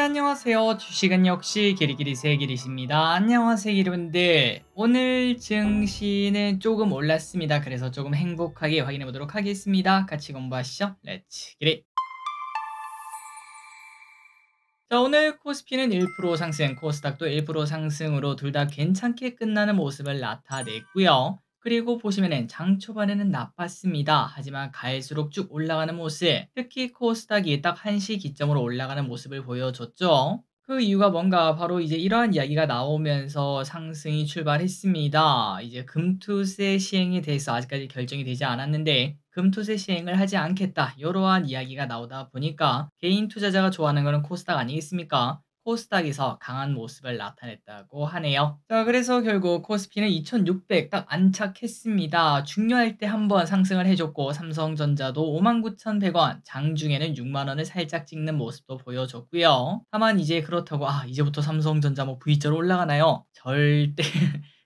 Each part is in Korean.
안녕하세요. 주식은 역시 기리기리세 기리십니다. 안녕하세요, 여러분들. 오늘 증시는 조금 올랐습니다. 그래서 조금 행복하게 확인해 보도록 하겠습니다. 같이 공부하시죠. 렛츠 기리. 자, 오늘 코스피는 1% 상승, 코스닥도 1% 상승으로 둘 다 괜찮게 끝나는 모습을 나타냈고요. 그리고 보시면은 장 초반에는 나빴습니다. 하지만 갈수록 쭉 올라가는 모습, 특히 코스닥이 딱 1시 기점으로 올라가는 모습을 보여줬죠. 그 이유가 뭔가 바로 이제 이러한 이야기가 나오면서 상승이 출발했습니다. 이제 금투세 시행에 대해서 아직까지 결정이 되지 않았는데 금투세 시행을 하지 않겠다, 이러한 이야기가 나오다 보니까 개인 투자자가 좋아하는 거는 코스닥 아니겠습니까? 코스닥에서 강한 모습을 나타냈다고 하네요. 자, 그래서 결국 코스피는 2600 딱 안착했습니다. 중요할 때 한번 상승을 해줬고, 삼성전자도 59,100원, 장중에는 6만원을 살짝 찍는 모습도 보여줬고요. 다만 이제 그렇다고 이제부터 삼성전자 뭐 V자로 올라가나요? 절대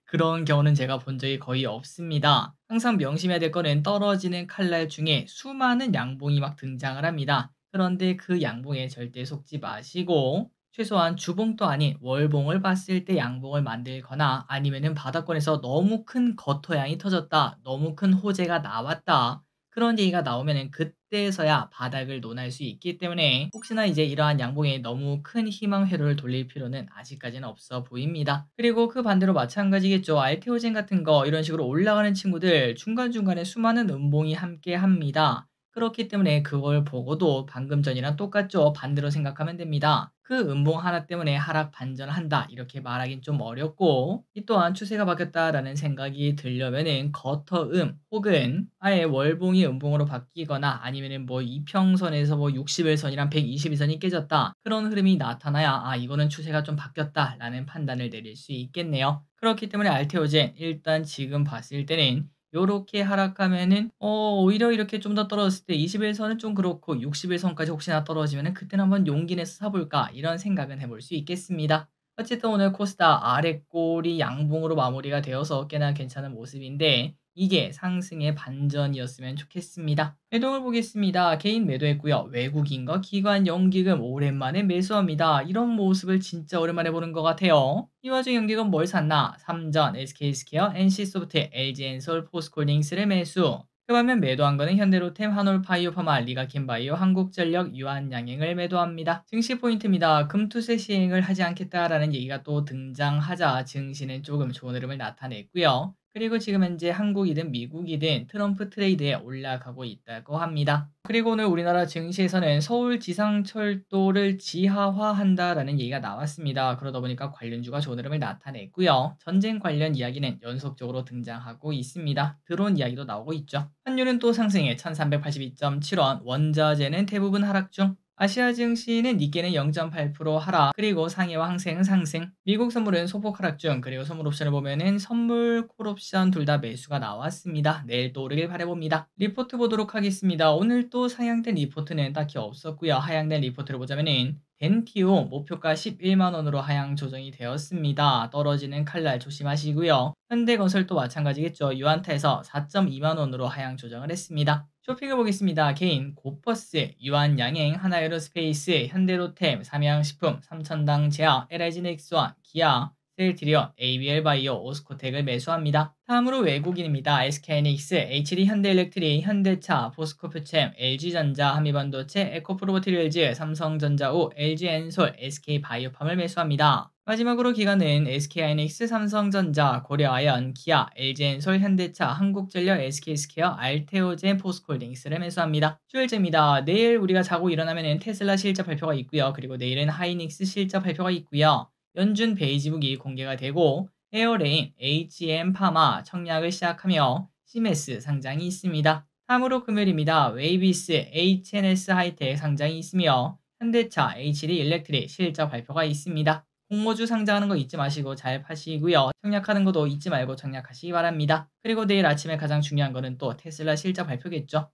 그런 경우는 제가 본 적이 거의 없습니다. 항상 명심해야 될 거는 떨어지는 칼날 중에 수많은 양봉이 막 등장을 합니다. 그런데 그 양봉에 절대 속지 마시고 최소한 주봉도 아닌 월봉을 봤을 때 양봉을 만들거나, 아니면은 바닥권에서 너무 큰 거토양이 터졌다, 너무 큰 호재가 나왔다, 그런 얘기가 나오면은 그때서야 바닥을 논할 수 있기 때문에 혹시나 이제 이러한 양봉에 너무 큰 희망 회로를 돌릴 필요는 아직까지는 없어 보입니다. 그리고 그 반대로 마찬가지겠죠. 알테오젠 같은 거 이런 식으로 올라가는 친구들 중간중간에 수많은 음봉이 함께 합니다. 그렇기 때문에 그걸 보고도 방금 전이랑 똑같죠. 반대로 생각하면 됩니다. 그 음봉 하나 때문에 하락 반전한다, 이렇게 말하긴 좀 어렵고, 이 또한 추세가 바뀌었다라는 생각이 들려면은 거터음 혹은 아예 월봉이 음봉으로 바뀌거나, 아니면은 뭐 이평선에서 뭐 60일선이랑 120일선이 깨졌다, 그런 흐름이 나타나야 이거는 추세가 좀 바뀌었다라는 판단을 내릴 수 있겠네요. 그렇기 때문에 알테오젠 일단 지금 봤을 때는 요렇게 하락하면은 오히려 이렇게 좀 더 떨어졌을 때 21선은 좀 그렇고 61선까지 혹시나 떨어지면은 그때는 한번 용기 내서 사볼까, 이런 생각은 해볼 수 있겠습니다. 어쨌든 오늘 코스닥 아랫골이 양봉으로 마무리가 되어서 꽤나 괜찮은 모습인데, 이게 상승의 반전이었으면 좋겠습니다. 매동을 보겠습니다. 개인 매도했고요. 외국인과 기관 연기금 오랜만에 매수합니다. 이런 모습을 진짜 오랜만에 보는 것 같아요. 이 와중 연기금 뭘 샀나? 삼전, SK스퀘어, NC소프트, LG엔솔, 포스코홀딩스를 매수. 그 반면 매도한 거는 현대로템, 한올바이오파마, 리가켄바이오, 한국전력, 유한양행을 매도합니다. 증시 포인트입니다. 금투세 시행을 하지 않겠다라는 얘기가 또 등장하자 증시는 조금 좋은 흐름을 나타냈고요. 그리고 지금 현재 한국이든 미국이든 트럼프 트레이드에 올라가고 있다고 합니다. 그리고 오늘 우리나라 증시에서는 서울 지상철도를 지하화한다라는 얘기가 나왔습니다. 그러다 보니까 관련주가 좋은 흐름을 나타냈고요. 전쟁 관련 이야기는 연속적으로 등장하고 있습니다. 드론 이야기도 나오고 있죠. 환율은 또 상승해 1382.7원, 원자재는 대부분 하락 중. 아시아 증시는 니케는 0.8% 하락, 그리고 상해와 항생은 상승. 미국 선물은 소폭 하락 중. 그리고 선물 옵션을 보면은 선물, 콜옵션 둘 다 매수가 나왔습니다. 내일 또 오르길 바라봅니다. 리포트 보도록 하겠습니다. 오늘 또 상향된 리포트는 딱히 없었고요. 하향된 리포트를 보자면은 덴티오 목표가 11만원으로 하향 조정이 되었습니다. 떨어지는 칼날 조심하시고요. 현대건설도 마찬가지겠죠. 유한타에서 4.2만원으로 하향 조정을 했습니다. 쇼핑을 보겠습니다. 개인, 고퍼스, 유한양행, 하나에로스페이스, 현대로템, 삼양식품, 삼천당 제약, LIG넥스원, 기아, 셀트리온, ABL바이오, 오스코텍을 매수합니다. 다음으로 외국인입니다. SK하이닉스, HD현대일렉트릭, 현대차, 포스코프챔, LG전자, 한미반도체, 에코프로버티리얼즈, 삼성전자우, LG엔솔, SK바이오팜을 매수합니다. 마지막으로 기관은 SK하이닉스, 삼성전자, 고려아연, 기아, LG엔솔, 현대차, 한국전력, SK스퀘어, 알테오젠, 포스코홀딩스를 매수합니다. 주일제입니다. 내일 우리가 자고 일어나면 테슬라 실적 발표가 있고요. 그리고 내일은 하이닉스 실적 발표가 있고요. 연준 베이지북이 공개가 되고 에어레인, HM파마 청약을 시작하며 시메스 상장이 있습니다. 다음으로 금요일입니다. 웨이비스, HNS 하이텍 상장이 있으며 현대차, HD 일렉트릭 실적 발표가 있습니다. 공모주 상장하는 거 잊지 마시고 잘 파시고요. 청약하는 것도 잊지 말고 청약하시기 바랍니다. 그리고 내일 아침에 가장 중요한 거는 또 테슬라 실적 발표겠죠.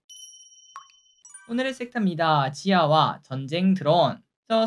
오늘의 섹터입니다. 지하와 전쟁 드론.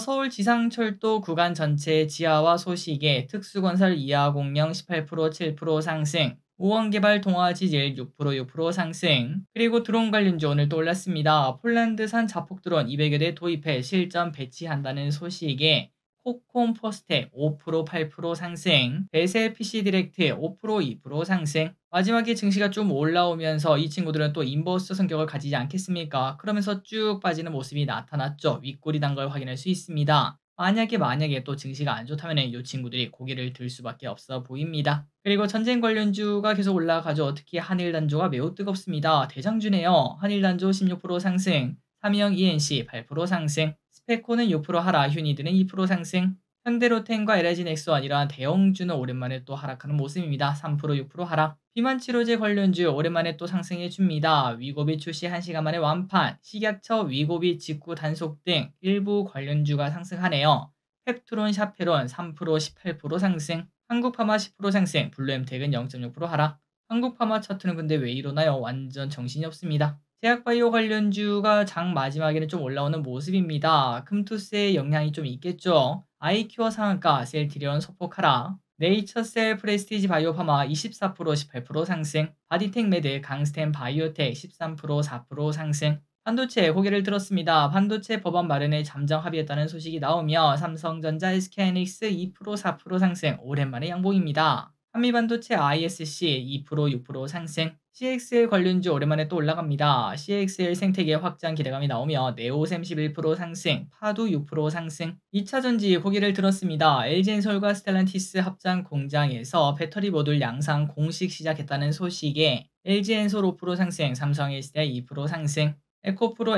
서울 지상철도 구간 전체 지하화 소식에 특수건설 이하 공영 18% 7% 상승, 우원개발 동화지질 6% 상승. 그리고 드론 관련주 오늘 또 올랐습니다. 폴란드산 자폭 드론 200여 대 도입해 실전 배치한다는 소식에 코콤 포스텍 5% 8% 상승. 베셀 PC 디렉트 5% 2% 상승. 마지막에 증시가 좀 올라오면서 이 친구들은 또 인버스 성격을 가지지 않겠습니까? 그러면서 쭉 빠지는 모습이 나타났죠. 윗골이 단 걸 확인할 수 있습니다. 만약에 또 증시가 안 좋다면 이 친구들이 고개를 들 수밖에 없어 보입니다. 그리고 전쟁 관련주가 계속 올라가죠. 특히 한일단조가 매우 뜨겁습니다. 대장주네요. 한일단조 16% 상승, 삼성 ENC 8% 상승, 스페코는 6% 하락, 휴니드는 2% 상승. 현대로템과 LG넥스원 이러한 대형주는 오랜만에 또 하락하는 모습입니다. 3% 6% 하락. 비만치료제 관련주 오랜만에 또 상승해줍니다. 위고비 출시 1시간 만에 완판, 식약처 위고비 직구 단속 등 일부 관련주가 상승하네요. 펩트론, 샤페론 3% 18% 상승, 한국파마 10% 상승, 블루엠텍은 0.6% 하락. 한국파마 차트는 근데 왜 이러나요? 완전 정신이 없습니다. 제약바이오 관련주가 장 마지막에는 좀 올라오는 모습입니다. 금투스의 영향이 좀 있겠죠. 아이큐어 상한가, 셀트리온 소폭 하락. 네이처셀 프레스티지 바이오파마 24% 18% 상승, 바디텍 매드 강스텐 바이오텍 13% 4% 상승. 반도체 고개를 들었습니다. 반도체 법안 마련에 잠정 합의했다는 소식이 나오며 삼성전자, SK하이닉스 2% 4% 상승, 오랜만에 양봉입니다. 한미반도체 ISC 2% 6% 상승. CXL 관련주 오랜만에 또 올라갑니다. CXL 생태계 확장 기대감이 나오며 네오셈 11% 상승, 파도 6% 상승. 2차전지 고개를 들었습니다. LG엔솔과 스텔란티스 합장 공장에서 배터리 모듈 양산 공식 시작했다는 소식에 LG엔솔 5% 상승, 삼성 SDI 2% 상승. 에코프로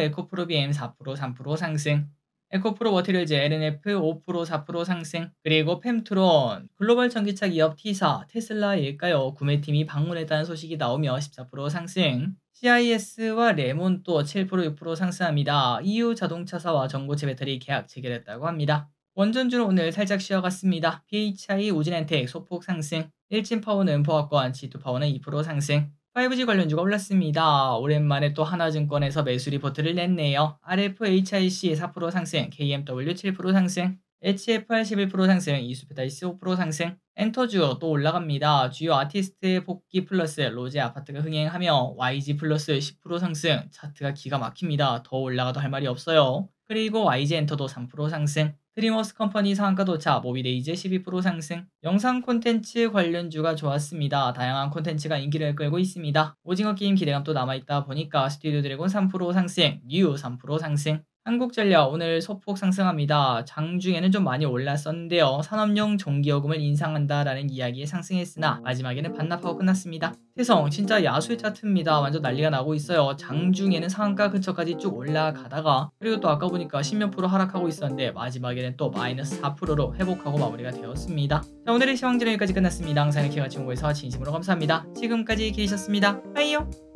BM 4% 3% 상승. 에코프로 머티리얼즈 LNF 5% 4% 상승. 그리고 펨트론 글로벌 전기차 기업 T사 테슬라일까요? 구매팀이 방문했다는 소식이 나오며 14% 상승. CIS와 레몬 또 7% 6% 상승합니다. EU 자동차사와 전고체 배터리 계약 체결했다고 합니다. 원전주는 오늘 살짝 쉬어갔습니다. PHI 우진엔텍 소폭 상승. 일진파워는 보합권, G2파워는 2% 상승. 5G 관련주가 올랐습니다. 오랜만에 또 하나증권에서 매수 리포트를 냈네요. RFHIC 4% 상승, KMW 7% 상승, HFR 11% 상승, 이수페다이스 5% 상승. 엔터주 또 올라갑니다. 주요 아티스트의 복귀 플러스 로제 아파트가 흥행하며 YG 플러스 10% 상승. 차트가 기가 막힙니다. 더 올라가도 할 말이 없어요. 그리고 YG 엔터도 3% 상승. 드림워스 컴퍼니 상한가 도착, 모비데이즈 12% 상승. 영상 콘텐츠 관련주가 좋았습니다. 다양한 콘텐츠가 인기를 끌고 있습니다. 오징어 게임 기대감 또 남아있다 보니까 스튜디오 드래곤 3% 상승, 뉴 3% 상승. 한국전력 오늘 소폭 상승합니다. 장중에는 좀 많이 올랐었는데요. 산업용 전기요금을 인상한다라는 이야기에 상승했으나 마지막에는 반납하고 끝났습니다. 태성 진짜 야수의 차트입니다. 완전 난리가 나고 있어요. 장중에는 상한가 근처까지 쭉 올라가다가 그리고 또 아까 보니까 10몇 프로 하락하고 있었는데 마지막에는 또 마이너스 4%로 회복하고 마무리가 되었습니다. 자, 오늘의 시황전은 여기까지 끝났습니다. 항상 이렇게 같이 온 거에서 진심으로 감사합니다. 지금까지 계셨습니다. 빠이요.